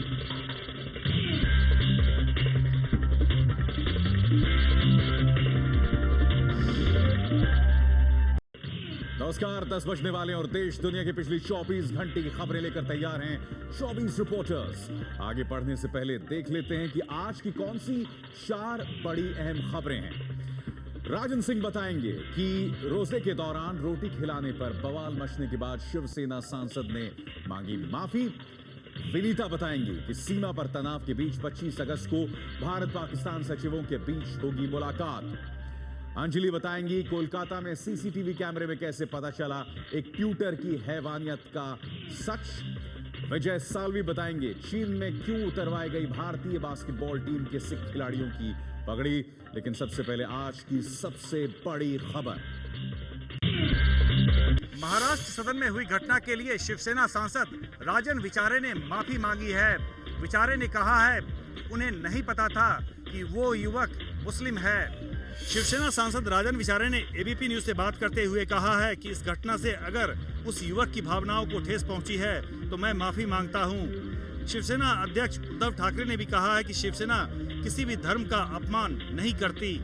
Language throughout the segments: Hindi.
नमस्कार, 10 बजने वाले और देश दुनिया की पिछली 24 घंटे की खबरें लेकर तैयार हैं 24 रिपोर्टर्स। आगे बढ़ने से पहले देख लेते हैं कि आज की कौन सी 4 बड़ी अहम खबरें हैं। राजन सिंह बताएंगे कि रोजे के दौरान रोटी खिलाने पर बवाल मचने के बाद शिवसेना सांसद ने मांगी माफी। विनीता बताएंगी कि सीमा पर तनाव के बीच 25 अगस्त को भारत पाकिस्तान सचिवों के बीच होगी मुलाकात। अंजलि बताएंगी कोलकाता में सीसीटीवी कैमरे में कैसे पता चला एक ट्यूटर की हैवानियत का सच। विजय सालवी बताएंगे चीन में क्यों उतरवाई गई भारतीय बास्केटबॉल टीम के सिख खिलाड़ियों की पगड़ी। लेकिन सबसे पहले आज की सबसे बड़ी खबर। महाराष्ट्र सदन में हुई घटना के लिए शिवसेना सांसद राजन विचारे ने माफी मांगी है। विचारे ने कहा है उन्हें नहीं पता था कि वो युवक मुस्लिम है। शिवसेना सांसद राजन विचारे ने एबीपी न्यूज से बात करते हुए कहा है कि इस घटना से अगर उस युवक की भावनाओं को ठेस पहुंची है तो मैं माफी मांगता हूं। शिवसेना अध्यक्ष उद्धव ठाकरे ने भी कहा है कि शिवसेना किसी भी धर्म का अपमान नहीं करती।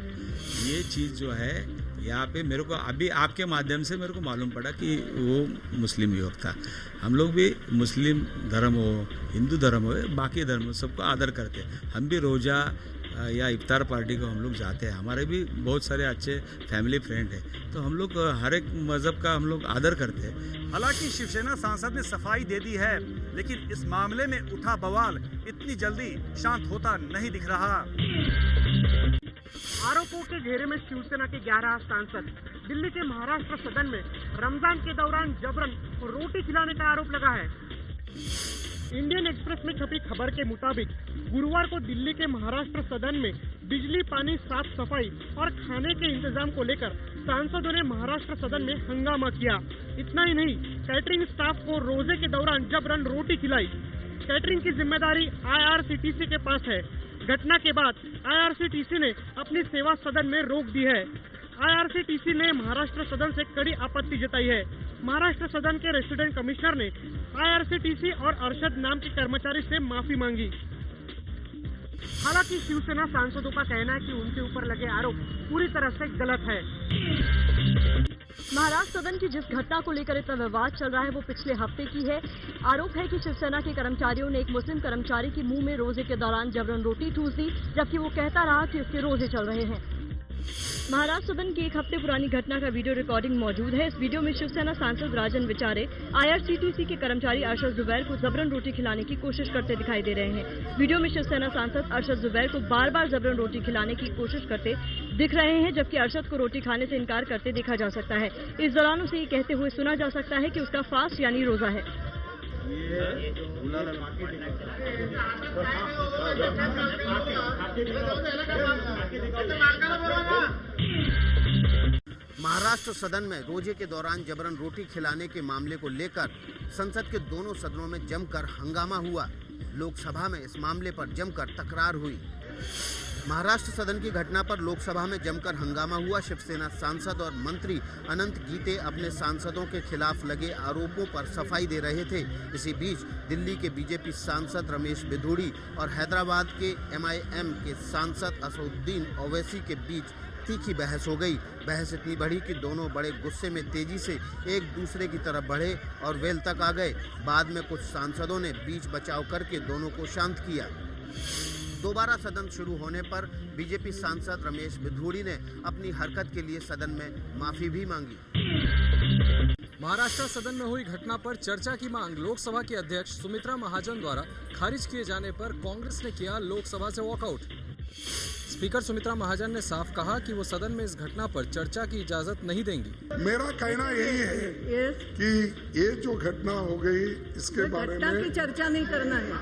ये चीज जो है यहाँ पे मेरे को अभी आपके माध्यम से मेरे को मालूम पड़ा कि वो मुस्लिम युवक था। हम लोग भी मुस्लिम धर्म हो, हिंदू धर्म हो, बाकी धर्म सबको आदर करते हैं। हम भी रोजा या इफ्तार पार्टी को हम लोग जाते हैं। हमारे भी बहुत सारे अच्छे फैमिली फ्रेंड हैं, तो हम लोग हर एक मजहब का हम लोग आदर करते हैं। हालांकि शिवसेना सांसद ने सफाई दे दी है, लेकिन इस मामले में उठा बवाल इतनी जल्दी शांत होता नहीं दिख रहा। आरोपों के घेरे में शिवसेना के 11 सांसद। दिल्ली के महाराष्ट्र सदन में रमजान के दौरान जबरन रोटी खिलाने का आरोप लगा है। इंडियन एक्सप्रेस में छपी खबर के मुताबिक गुरुवार को दिल्ली के महाराष्ट्र सदन में बिजली, पानी, साफ सफाई और खाने के इंतजाम को लेकर सांसदों ने महाराष्ट्र सदन में हंगामा किया। इतना ही नहीं, कैटरिंग स्टाफ को रोजे के दौरान जबरन रोटी खिलाई। कैटरिंग की जिम्मेदारी आईआरसीटीसी के पास है। घटना के बाद आईआरसीटीसी ने अपनी सेवा सदन में रोक दी है। आईआरसीटीसी ने महाराष्ट्र सदन से कड़ी आपत्ति जताई है। महाराष्ट्र सदन के रेसिडेंट कमिश्नर ने आईआरसीटीसी और अरशद नाम के कर्मचारी से माफी मांगी। हालांकि शिवसेना सांसदों का कहना है कि उनके ऊपर लगे आरोप पूरी तरह से गलत है। महाराष्ट्र सदन की जिस घटना को लेकर इतना विवाद चल रहा है वो पिछले हफ्ते की है। आरोप है कि शिवसेना के कर्मचारियों ने एक मुस्लिम कर्मचारी के मुंह में रोजे के दौरान जबरन रोटी ठूस दी, जबकि वो कहता रहा कि उसके रोजे चल रहे हैं। महाराष्ट्र सदन की 1 हफ्ते पुरानी घटना का वीडियो रिकॉर्डिंग मौजूद है। इस वीडियो में शिवसेना सांसद राजन विचारे आईआरसीटीसी के कर्मचारी अरशद जुबैर को जबरन रोटी खिलाने की कोशिश करते दिखाई दे रहे हैं। वीडियो में शिवसेना सांसद अरशद जुबैर को बार बार जबरन रोटी खिलाने की कोशिश करते दिख रहे हैं, जबकि अरशद को रोटी खाने से इनकार करते देखा जा सकता है। इस दौरान उसे ये कहते हुए सुना जा सकता है कि उसका फास्ट यानी रोजा है। महाराष्ट्र सदन में रोजे के दौरान जबरन रोटी खिलाने के मामले को लेकर संसद के दोनों सदनों में जमकर हंगामा हुआ। लोकसभा में इस मामले पर जमकर तकरार हुई। महाराष्ट्र सदन की घटना पर लोकसभा में जमकर हंगामा हुआ। शिवसेना सांसद और मंत्री अनंत गीते अपने सांसदों के खिलाफ लगे आरोपों पर सफाई दे रहे थे। इसी बीच दिल्ली के बीजेपी सांसद रमेश बिधूड़ी और हैदराबाद के एमआईएम के सांसद असदुद्दीन ओवैसी के बीच तीखी बहस हो गई। बहस इतनी बढ़ी कि दोनों बड़े गुस्से में तेजी से एक दूसरे की तरफ बढ़े और वेल तक आ गए। बाद में कुछ सांसदों ने बीच बचाव करके दोनों को शांत किया। दोबारा सदन शुरू होने पर बीजेपी सांसद रमेश बिधूड़ी ने अपनी हरकत के लिए सदन में माफी भी मांगी। महाराष्ट्र सदन में हुई घटना पर चर्चा की मांग लोकसभा के अध्यक्ष सुमित्रा महाजन द्वारा खारिज किए जाने पर कांग्रेस ने किया लोकसभा से वॉकआउट। स्पीकर सुमित्रा महाजन ने साफ कहा कि वो सदन में इस घटना पर चर्चा की इजाजत नहीं देंगी। मेरा कहना यही है कि ये जो घटना हो गई इसके बारे में की चर्चा नहीं करना है।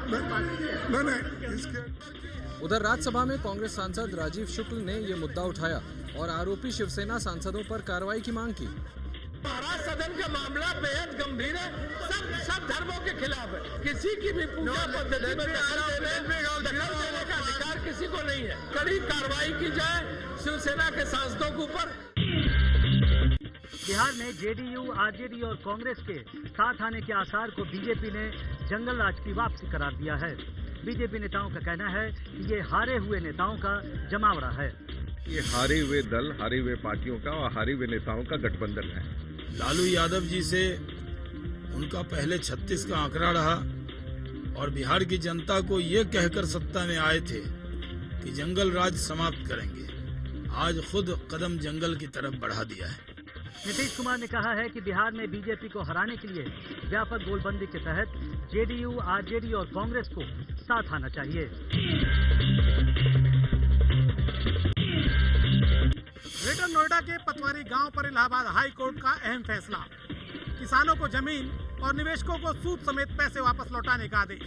नहीं इसके उधर राज्यसभा में कांग्रेस सांसद राजीव शुक्ल ने ये मुद्दा उठाया और आरोपी शिवसेना सांसदों पर कार्रवाई की मांग की। महाराष्ट्र सदन का मामला बेहद गंभीर है, सब धर्मों के खिलाफ है। किसी की भी पूजा पद्धति में दखल देने का अधिकार किसी को नहीं है। कड़ी कार्रवाई की जाए शिवसेना के सांसदों के ऊपर। बिहार में जेडीयू, आरजेडी और कांग्रेस के साथ आने के आसार को बीजेपी ने जंगल राज की वापसी करार दिया है। बीजेपी नेताओं का कहना है कि ये हारे हुए नेताओं का जमावड़ा है। ये हारे हुए दल, हारे हुए पार्टियों का और हारे हुए नेताओं का गठबंधन है। लालू यादव जी से उनका पहले 36 का आंकड़ा रहा और बिहार की जनता को ये कहकर सत्ता में आए थे कि जंगल राज समाप्त करेंगे। आज खुद कदम जंगल की तरफ बढ़ा दिया है। नीतीश कुमार ने कहा है कि बिहार में बीजेपी को हराने के लिए व्यापक गोलबंदी के तहत जेडीयू, आरजेडी और कांग्रेस को साथ आना चाहिए। ग्रेटर नोएडा के पतवारी गांव पर इलाहाबाद हाई कोर्ट का अहम फैसला। किसानों को जमीन और निवेशकों को सूद समेत पैसे वापस लौटाने का आदेश।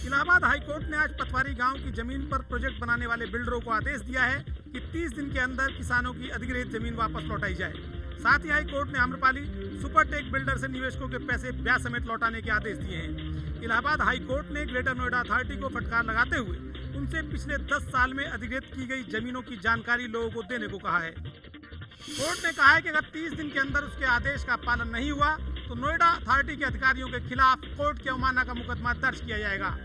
इलाहाबाद हाई कोर्ट ने आज पतवारी गांव की जमीन पर प्रोजेक्ट बनाने वाले बिल्डरों को आदेश दिया है कि 30 दिन के अंदर किसानों की अधिग्रहित जमीन वापस लौटाई जाए। साथ ही हाई कोर्ट ने आम्रपाली सुपरटेक बिल्डर से निवेशकों के पैसे ब्याज समेत लौटाने के आदेश दिए हैं। इलाहाबाद हाई कोर्ट ने ग्रेटर नोएडा अथॉरिटी को फटकार लगाते हुए उनसे पिछले 10 साल में अधिग्रहित की गई जमीनों की जानकारी लोगों को देने को कहा है। कोर्ट ने कहा है कि अगर 30 दिन के अंदर उसके आदेश का पालन नहीं हुआ तो नोएडा अथॉरिटी के अधिकारियों के खिलाफ कोर्ट की अवमानना का मुकदमा दर्ज किया जाएगा।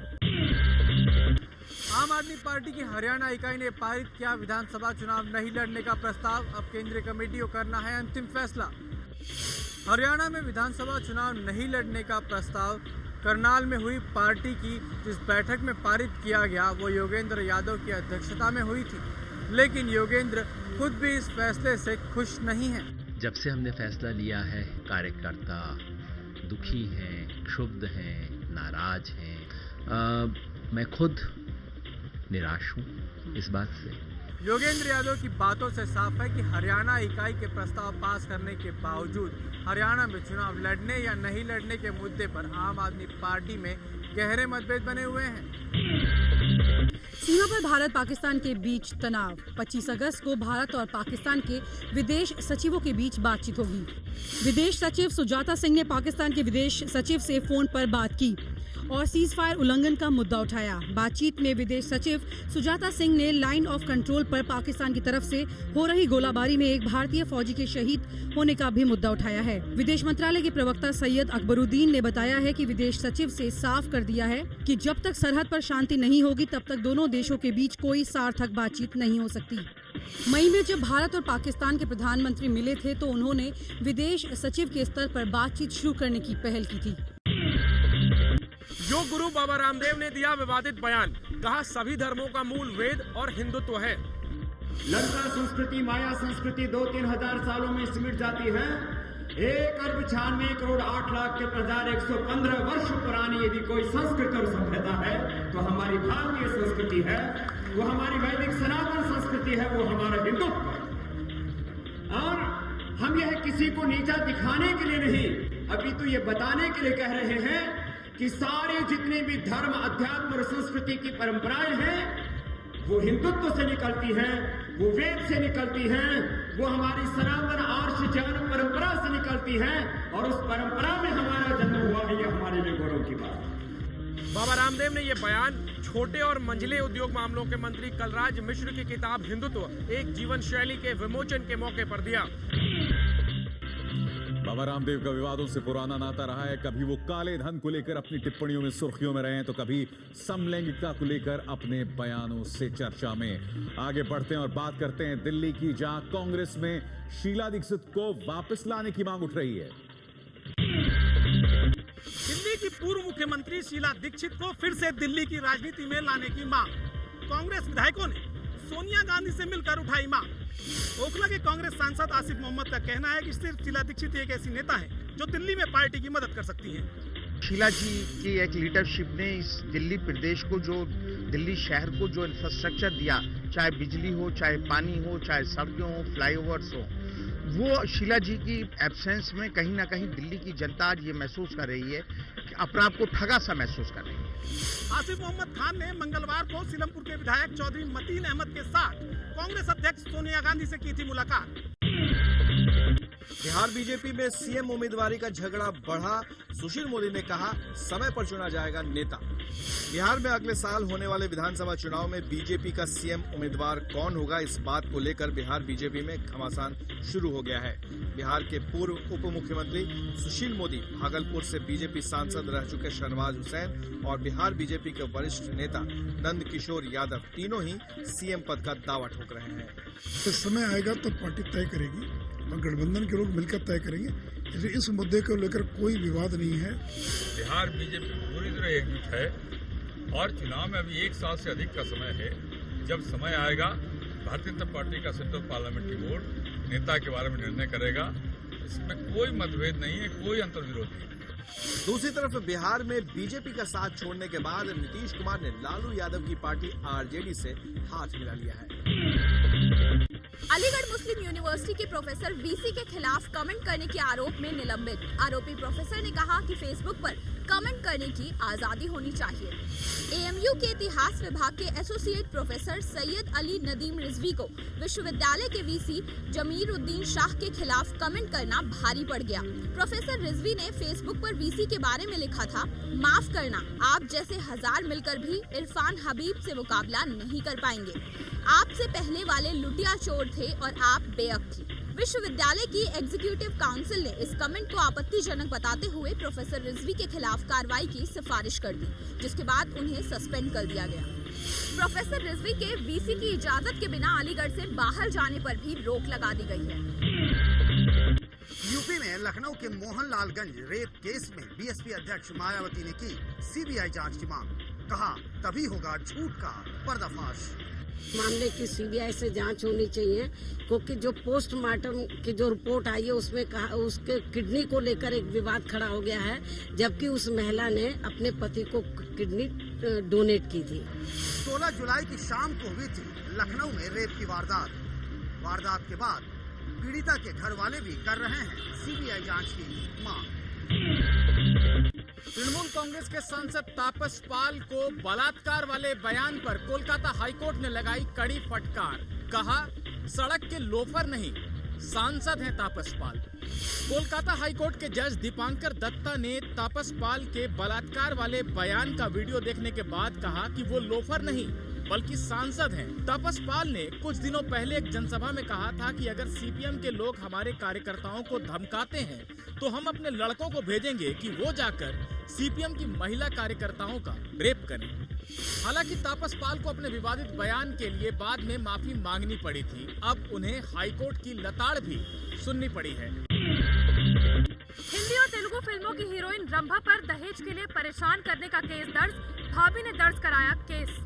आम आदमी पार्टी की हरियाणा इकाई ने पारित किया विधानसभा चुनाव नहीं लड़ने का प्रस्ताव। अब केंद्रीय कमेटी को करना है अंतिम फैसला। हरियाणा में विधानसभा चुनाव नहीं लड़ने का प्रस्ताव करनाल में हुई पार्टी की जिस बैठक में पारित किया गया वो योगेंद्र यादव की अध्यक्षता में हुई थी, लेकिन योगेंद्र खुद भी इस फैसले से खुश नहीं है। जब से हमने फैसला लिया है कार्यकर्ता दुखी हैं, क्षुब्ध हैं, नाराज हैं। मैं खुद निराश हूँ इस बात से। योगेंद्र यादव की बातों से साफ है कि हरियाणा इकाई के प्रस्ताव पास करने के बावजूद हरियाणा में चुनाव लड़ने या नहीं लड़ने के मुद्दे पर आम आदमी पार्टी में गहरे मतभेद बने हुए हैं। सीमा पर भारत पाकिस्तान के बीच तनाव। 25 अगस्त को भारत और पाकिस्तान के विदेश सचिवों के बीच बातचीत होगी। विदेश सचिव सुजाता सिंह ने पाकिस्तान के विदेश सचिव से फोन पर बात की और सीज फायर उल्लंघन का मुद्दा उठाया। बातचीत में विदेश सचिव सुजाता सिंह ने लाइन ऑफ कंट्रोल पर पाकिस्तान की तरफ से हो रही गोलाबारी में एक भारतीय फौजी के शहीद होने का भी मुद्दा उठाया है। विदेश मंत्रालय के प्रवक्ता सैयद अकबरुद्दीन ने बताया है कि विदेश सचिव से साफ कर दिया है कि जब तक सरहद पर शांति नहीं होगी तब तक दोनों देशों के बीच कोई सार्थक बातचीत नहीं हो सकती। मई में जब भारत और पाकिस्तान के प्रधानमंत्री मिले थे तो उन्होंने विदेश सचिव के स्तर पर बातचीत शुरू करने की पहल की थी। योग गुरु बाबा रामदेव ने दिया विवादित बयान। कहा सभी धर्मों का मूल वेद और हिंदुत्व है। लंका संस्कृति माया संस्कृति 2-3 हजार सालों में सिमट जाती है। 1,96,08,08,115 वर्ष पुरानी यदि कोई संस्कृति और सभ्यता है तो हमारी भारतीय संस्कृति है, वो हमारी वैदिक सनातन संस्कृति है, वो हमारा हिंदुत्व है। और हम यह किसी को नीचा दिखाने के लिए नहीं, अभी तो ये बताने के लिए कह रहे हैं कि सारे जितने भी धर्म, अध्यात्म और संस्कृति की परंपराएं हैं वो हिंदुत्व से निकलती हैं, वो वेद से निकलती हैं, वो हमारी सनातन आर्ष ज्ञान परंपरा से निकलती हैं और उस परंपरा में हमारा जन्म हुआ है, ये हमारे लिए गौरव की बात है। बाबा रामदेव ने ये बयान छोटे और मंझले उद्योग मामलों के मंत्री कलराज मिश्र की किताब हिंदुत्व एक जीवन शैली के विमोचन के मौके पर दिया। बाबा रामदेव का विवादों से पुराना नाता रहा है। कभी वो काले धन को लेकर अपनी टिप्पणियों में सुर्खियों में रहे हैं तो कभी समलैंगिकता को लेकर अपने बयानों से चर्चा में। आगे बढ़ते हैं और बात करते हैं दिल्ली की, जहां कांग्रेस में शीला दीक्षित को वापस लाने की मांग उठ रही है। दिल्ली की पूर्व मुख्यमंत्री शीला दीक्षित को फिर से दिल्ली की राजनीति में लाने की मांग। कांग्रेस विधायकों ने सोनिया गांधी से मिलकर उठाई मांग। ओखला के कांग्रेस सांसद आसिफ मोहम्मद का कहना है कि सिर्फ शीला दीक्षित एक ऐसी नेता है जो दिल्ली में पार्टी की मदद कर सकती है। शीला जी की एक लीडरशिप ने इस दिल्ली प्रदेश को, जो दिल्ली शहर को जो इंफ्रास्ट्रक्चर दिया, चाहे बिजली हो, चाहे पानी हो, चाहे सड़कें हो, फ्लाईओवर्स हो, वो शीला जी की एब्सेंस में कहीं ना कहीं दिल्ली की जनता आज ये महसूस कर रही है कि अपने आप को ठगा सा महसूस कर रही है। आसिफ मोहम्मद खान ने मंगलवार को सीलमपुर के विधायक चौधरी मतीन अहमद के साथ कांग्रेस अध्यक्ष सोनिया गांधी से की थी मुलाकात। बिहार बीजेपी में सीएम उम्मीदवारी का झगड़ा बढ़ा। सुशील मोदी ने कहा, समय पर चुना जाएगा नेता। बिहार में अगले साल होने वाले विधानसभा चुनाव में बीजेपी का सीएम उम्मीदवार कौन होगा, इस बात को लेकर बिहार बीजेपी में घमासान शुरू हो गया है। बिहार के पूर्व उप मुख्यमंत्री सुशील मोदी, भागलपुर से बीजेपी सांसद रह चुके शहनवाज हुसैन और बिहार बीजेपी के वरिष्ठ नेता नंद किशोर यादव तीनों ही सीएम पद का दावा ठोक रहे हैं। तो समय आएगा तो पार्टी तय करेगी और गठबंधन के लोग मिलकर तय करेंगे। इसलिए इस मुद्दे को लेकर कोई विवाद नहीं है। बिहार बीजेपी पूरी तरह एकजुट है और चुनाव में अभी 1 साल से अधिक का समय है। जब समय आएगा भारतीय जनता पार्टी का सेंट्रल पार्लियामेंट्री बोर्ड नेता के बारे में निर्णय करेगा। इसमें कोई मतभेद नहीं है, कोई अंतर्विरोध नहीं है। दूसरी तरफ बिहार में बीजेपी का साथ छोड़ने के बाद नीतीश कुमार ने लालू यादव की पार्टी आरजेडी से हाथ मिला लिया है। अलीगढ़ मुस्लिम यूनिवर्सिटी के प्रोफेसर वीसी के खिलाफ कमेंट करने के आरोप में निलंबित। आरोपी प्रोफेसर ने कहा कि फेसबुक पर कमेंट करने की आजादी होनी चाहिए। एएमयू के इतिहास विभाग के एसोसिएट प्रोफेसर सैयद अली नदीम रिजवी को विश्वविद्यालय के वीसी जमीरुद्दीन शाह के खिलाफ कमेंट करना भारी पड़ गया। प्रोफेसर रिजवी ने फेसबुक पर वीसी के बारे में लिखा था, माफ करना, आप जैसे 1000 मिलकर भी इरफान हबीब से मुकाबला नहीं कर पाएंगे। आपसे पहले वाले लुटिया चोर थे और आप बेअक्ल थी। विश्वविद्यालय की एग्जीक्यूटिव काउंसिल ने इस कमेंट को आपत्तिजनक बताते हुए प्रोफेसर रिजवी के खिलाफ कार्रवाई की सिफारिश कर दी, जिसके बाद उन्हें सस्पेंड कर दिया गया। प्रोफेसर रिजवी के वीसी की इजाजत के बिना अलीगढ़ से बाहर जाने पर भी रोक लगा दी गई है। यूपी में लखनऊ के मोहनलालगंज रेप केस में बीएसपी अध्यक्ष मायावती ने की सीबीआई जांच की मांग। कहा, तभी होगा झूठ का पर्दाफाश। मामले की सीबीआई से जांच होनी चाहिए, क्योंकि जो पोस्टमार्टम की जो रिपोर्ट आई है उसमें कहा उसके किडनी को लेकर एक विवाद खड़ा हो गया है, जबकि उस महिला ने अपने पति को किडनी डोनेट की थी। 16 जुलाई की शाम को हुई थी लखनऊ में रेप की वारदात के बाद पीड़िता के घर वाले भी कर रहे हैं सीबीआई जांच की मांग। तृणमूल कांग्रेस के सांसद तापस पाल को बलात्कार वाले बयान पर कोलकाता हाईकोर्ट ने लगाई कड़ी फटकार। कहा, सड़क के लोफर नहीं, सांसद हैं तापस पाल। कोलकाता हाईकोर्ट के जज दीपांकर दत्ता ने तापस पाल के बलात्कार वाले बयान का वीडियो देखने के बाद कहा कि वो लोफर नहीं बल्कि सांसद हैं। तापस पाल ने कुछ दिनों पहले एक जनसभा में कहा था कि अगर सीपीएम के लोग हमारे कार्यकर्ताओं को धमकाते हैं तो हम अपने लड़कों को भेजेंगे कि वो जाकर सीपीएम की महिला कार्यकर्ताओं का रेप करें। हालांकि तापस पाल को अपने विवादित बयान के लिए बाद में माफी मांगनी पड़ी थी। अब उन्हें हाईकोर्ट की लताड़ भी सुननी पड़ी है। हिंदी और तेलुगु फिल्मों की हीरोइन रंभा पर दहेज के लिए परेशान करने का केस दर्ज। भाभी ने दर्ज कराया केस।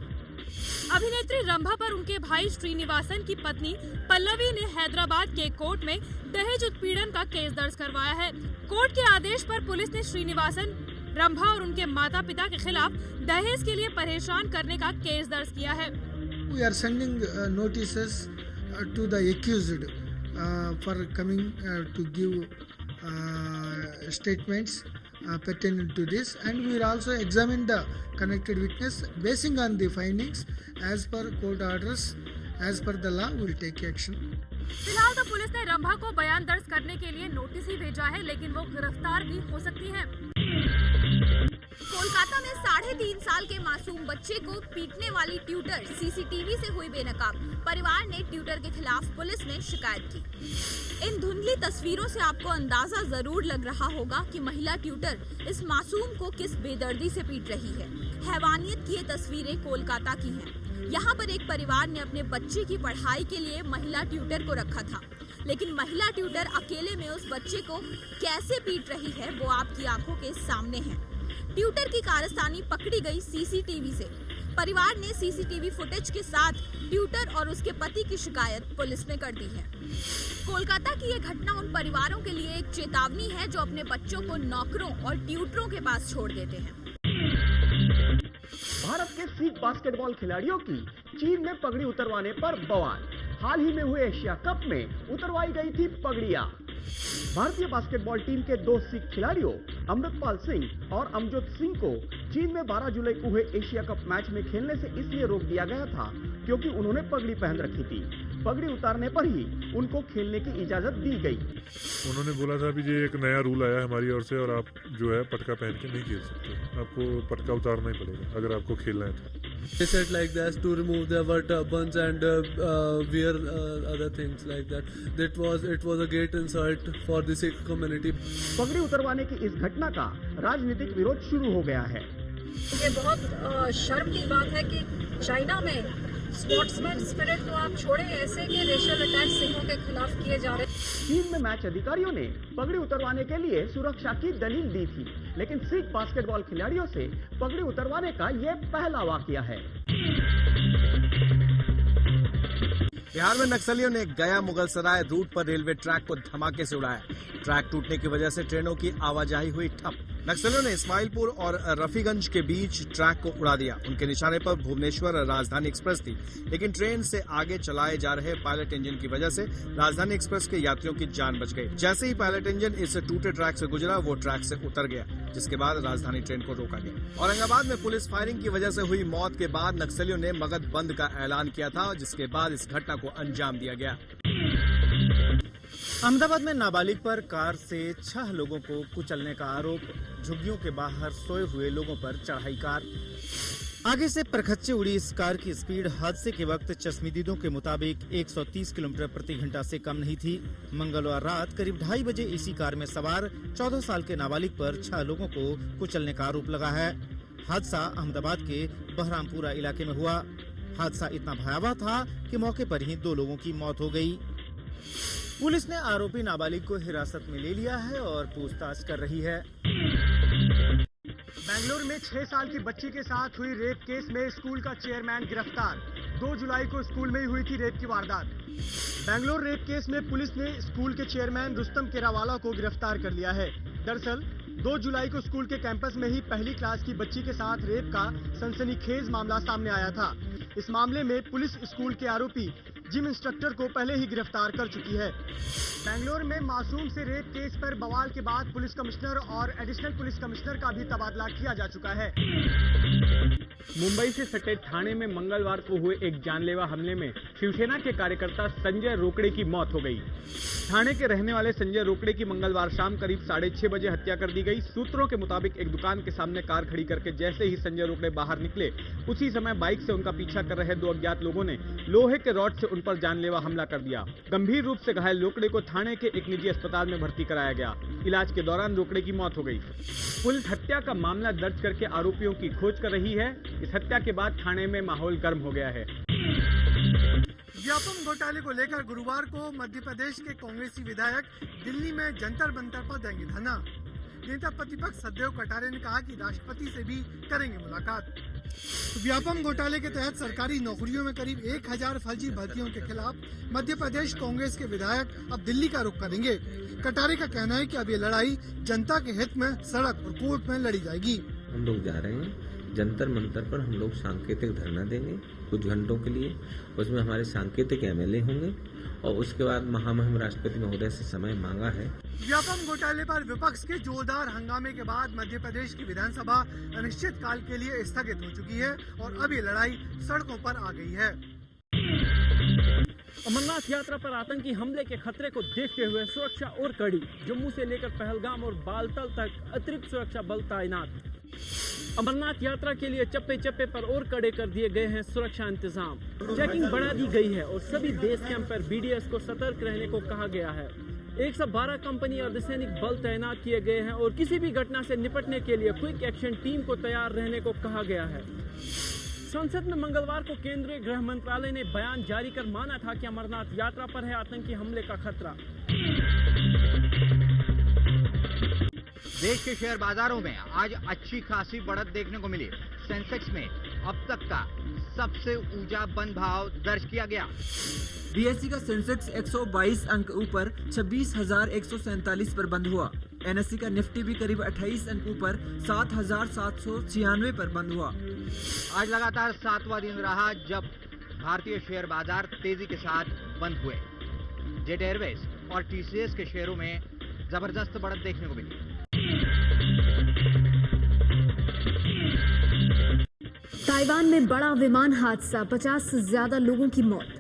अभिनेत्री रंभा पर उनके भाई श्रीनिवासन की पत्नी पल्लवी ने हैदराबाद के कोर्ट में दहेज उत्पीड़न का केस दर्ज करवाया है। कोर्ट के आदेश पर पुलिस ने श्रीनिवासन, रंभा और उनके माता पिता के खिलाफ दहेज के लिए परेशान करने का केस दर्ज किया है। We are sending notices to the accused for coming to give statements pertaining to this, and we will also examine the connected witness basing on the findings as per court orders, as per the law we will take action. फिलहाल तो पुलिस ने रंभा को बयान दर्ज करने के लिए नोटिस ही भेजा है, लेकिन वो गिरफ्तार भी हो सकती हैं। कोलकाता में 3.5 साल के मासूम बच्चे को पीटने वाली ट्यूटर सीसीटीवी से हुई बेनकाब। परिवार ने ट्यूटर के खिलाफ पुलिस में शिकायत की। इन धुंधली तस्वीरों से आपको अंदाजा जरूर लग रहा होगा कि महिला ट्यूटर इस मासूम को किस बेदर्दी से पीट रही है। हैवानियत की ये तस्वीरें कोलकाता की हैं। यहाँ पर एक परिवार ने अपने बच्चे की पढ़ाई के लिए महिला ट्यूटर को रखा था, लेकिन महिला ट्यूटर अकेले में उस बच्चे को कैसे पीट रही है वो आपकी आंखों के सामने है। ट्यूटर की कारस्तानी पकड़ी गई सीसीटीवी से। परिवार ने सीसीटीवी फुटेज के साथ ट्यूटर और उसके पति की शिकायत पुलिस में कर दी है। कोलकाता की ये घटना उन परिवारों के लिए एक चेतावनी है जो अपने बच्चों को नौकरों और ट्यूटरों के पास छोड़ देते हैं। भारत के सीख बास्केटबॉल खिलाड़ियों की चीन में पगड़ी उतरवाने पर बवाल। हाल ही में हुए एशिया कप में उतरवाई गई थी पगड़ियां। भारतीय बास्केटबॉल टीम के 2 सिख खिलाड़ियों अमृतपाल सिंह और अमजोत सिंह को चीन में 12 जुलाई को हुए एशिया कप मैच में खेलने से इसलिए रोक दिया गया था क्योंकि उन्होंने पगड़ी पहन रखी थी। पगड़ी उतारने पर ही उनको खेलने की इजाजत दी गई। उन्होंने बोला था कि ये एक नया रूल आया है हमारी ओर से और आप जो है पटका पहन के नहीं खेल सकते, आपको पटका उतारना ही पड़ेगा अगर आपको खेलना है तो। They said like that to remove their turbans and wear other things like that. It was a great insult for the Sikh community. पगड़ी उतरवाने की इस घटना का राजनीतिक विरोध शुरू हो गया है। ये बहुत शर्म की बात है कि चाइना में स्पोर्ट्समैन स्पिरिट तो आप छोड़े, ऐसे के रेशियल अटैक सिखों के खिलाफ किए जा रहे। चीन में मैच अधिकारियों ने पगड़ी उतरवाने के लिए सुरक्षा की दलील दी थी, लेकिन सिख बास्केटबॉल खिलाड़ियों से पगड़ी उतरवाने का ये पहला वाकया है। बिहार में नक्सलियों ने गया मुगलसराय रूट पर रेलवे ट्रैक को धमाके से उड़ाया। ट्रैक टूटने की वजह से ट्रेनों की आवाजाही हुई ठप। नक्सलियों ने इस्माइलपुर और रफीगंज के बीच ट्रैक को उड़ा दिया। उनके निशाने पर भुवनेश्वर राजधानी एक्सप्रेस थी, लेकिन ट्रेन से आगे चलाए जा रहे पायलट इंजन की वजह से राजधानी एक्सप्रेस के यात्रियों की जान बच गई। जैसे ही पायलट इंजन इस टूटे ट्रैक से गुजरा, वो ट्रैक से उतर गया, जिसके बाद राजधानी ट्रेन को रोका गया। औरंगाबाद में पुलिस फायरिंग की वजह से हुई मौत के बाद नक्सलियों ने मगध बंद का ऐलान किया था, जिसके बाद इस घटना को अंजाम दिया गया। अहमदाबाद में नाबालिग पर कार से 6 लोगों को कुचलने का आरोप। झुग्गियों के बाहर सोए हुए लोगों पर चढ़ाई कार। आगे से परखच्चे उड़ी इस कार की स्पीड हादसे के वक्त चश्मदीदों के मुताबिक 130 किलोमीटर प्रति घंटा से कम नहीं थी। मंगलवार रात करीब 2:30 बजे इसी कार में सवार 14 साल के नाबालिग पर 6 लोगों को कुचलने का आरोप लगा है। हादसा अहमदाबाद के बहरामपुरा इलाके में हुआ। हादसा इतना भयावह था कि मौके पर ही 2 लोगों की मौत हो गई। पुलिस ने आरोपी नाबालिग को हिरासत में ले लिया है और पूछताछ कर रही है। बेंगलुरु में 6 साल की बच्ची के साथ हुई रेप केस में स्कूल का चेयरमैन गिरफ्तार। 2 जुलाई को स्कूल में ही हुई थी रेप की वारदात। बेंगलुरु रेप केस में पुलिस ने स्कूल के चेयरमैन रुस्तम केरावाला को गिरफ्तार कर लिया है। दरअसल 2 जुलाई को स्कूल के कैंपस में ही पहली क्लास की बच्ची के साथ रेप का सनसनीखेज मामला सामने आया था। इस मामले में पुलिस स्कूल के आरोपी जिम इंस्ट्रक्टर को पहले ही गिरफ्तार कर चुकी है। बेंगलुरु में मासूम से रेप केस पर बवाल के बाद पुलिस कमिश्नर और एडिशनल पुलिस कमिश्नर का भी तबादला किया जा चुका है। मुंबई से सटे थाने में मंगलवार को हुए एक जानलेवा हमले में शिवसेना के कार्यकर्ता संजय रोकड़े की मौत हो गई। थाने के रहने वाले संजय रोकड़े की मंगलवार शाम करीब 6:30 बजे हत्या कर दी गई। सूत्रों के मुताबिक एक दुकान के सामने कार खड़ी करके जैसे ही संजय रोकड़े बाहर निकले, उसी समय बाइक से उनका पीछा कर रहे 2 अज्ञात लोगों ने लोहे के रॉड से उन पर जानलेवा हमला कर दिया। गंभीर रूप से घायल रोकड़े को थाने के एक निजी अस्पताल में भर्ती कराया गया। इलाज के दौरान रोकड़े की मौत हो गई। पुलिस हत्या का मामला दर्ज करके आरोपियों की खोज कर रही है। इस हत्या के बाद थाने में माहौल गर्म हो गया है। व्यापम घोटाले को लेकर गुरुवार को मध्य प्रदेश के कांग्रेसी विधायक दिल्ली में जंतर मंतर पर देंगे धरना। नेता प्रतिपक्ष सदैव कटारे ने कहा कि राष्ट्रपति से भी करेंगे मुलाकात। व्यापम घोटाले के तहत सरकारी नौकरियों में करीब 1000 फर्जी भर्तियों के खिलाफ मध्य प्रदेश कांग्रेस के विधायक अब दिल्ली का रुख करेंगे। कटारे का कहना है कि अब ये लड़ाई जनता के हित में सड़क और कोर्ट में लड़ी जाएगी। हम लोग जा रहे हैं जंतर मंतर पर, हम लोग सांकेतिक धरना देंगे कुछ घंटों के लिए। उसमें हमारे सांकेतिक MLA होंगे और उसके बाद महामहिम राष्ट्रपति महोदय से समय मांगा है। व्यापम घोटाले पर विपक्ष के जोरदार हंगामे के बाद मध्य प्रदेश की विधानसभा अनिश्चित काल के लिए स्थगित हो चुकी है और अब ये लड़ाई सड़कों पर आ गई है। अमरनाथ यात्रा पर आतंकी हमले के खतरे को देखते हुए सुरक्षा और कड़ी। जम्मू से लेकर पहलगाम और बालतल तक अतिरिक्त सुरक्षा बल तैनात। अमरनाथ यात्रा के लिए चप्पे चप्पे पर और कड़े कर दिए गए हैं सुरक्षा इंतजाम। चेकिंग बढ़ा दी गई है और सभी बेस कैंप पर BDS को सतर्क रहने को कहा गया है। 112 कंपनी अर्धसैनिक बल तैनात किए गए हैं और किसी भी घटना से निपटने के लिए क्विक एक्शन टीम को तैयार रहने को कहा गया है। संसद में मंगलवार को केंद्रीय गृह मंत्रालय ने बयान जारी कर माना था कि अमरनाथ यात्रा पर है आतंकी हमले का खतरा। देश के शेयर बाजारों में आज अच्छी खासी बढ़त देखने को मिली। सेंसेक्स में अब तक का सबसे ऊंचा बंद भाव दर्ज किया गया। BSE का सेंसेक्स 122 अंक ऊपर 26,147 पर बंद हुआ। NSE का निफ्टी भी करीब 28 अंक ऊपर 7,796 पर बंद हुआ। आज लगातार 7वां दिन रहा जब भारतीय शेयर बाजार तेजी के साथ बंद हुए। जेट एयरवेज और टीसीएस के शेयरों में जबरदस्त बढ़त देखने को मिली। ताइवान में बड़ा विमान हादसा, 50 से ज्यादा लोगों की मौत।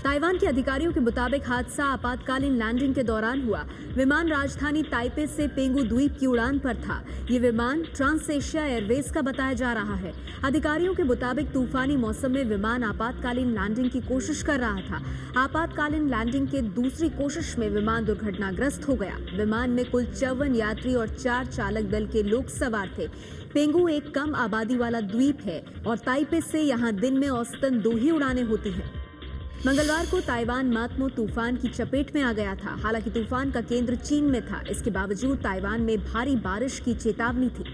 ताइवान के अधिकारियों के मुताबिक हादसा आपातकालीन लैंडिंग के दौरान हुआ। विमान राजधानी ताइपे से पेंगू द्वीप की उड़ान पर था। ये विमान ट्रांस एशिया एयरवेज का बताया जा रहा है। अधिकारियों के मुताबिक तूफानी मौसम में विमान आपातकालीन लैंडिंग की कोशिश कर रहा था। आपातकालीन लैंडिंग के दूसरी कोशिश में विमान दुर्घटनाग्रस्त हो गया। विमान में कुल 54 यात्री और 4 चालक दल के लोग सवार थे। पेंगू एक कम आबादी वाला द्वीप है और ताइपे से यहाँ दिन में औसतन 2 ही उड़ानें होती हैं। मंगलवार को ताइवान मातमो तूफान की चपेट में आ गया था। हालांकि तूफान का केंद्र चीन में था। इसके बावजूद ताइवान में भारी बारिश की चेतावनी थी।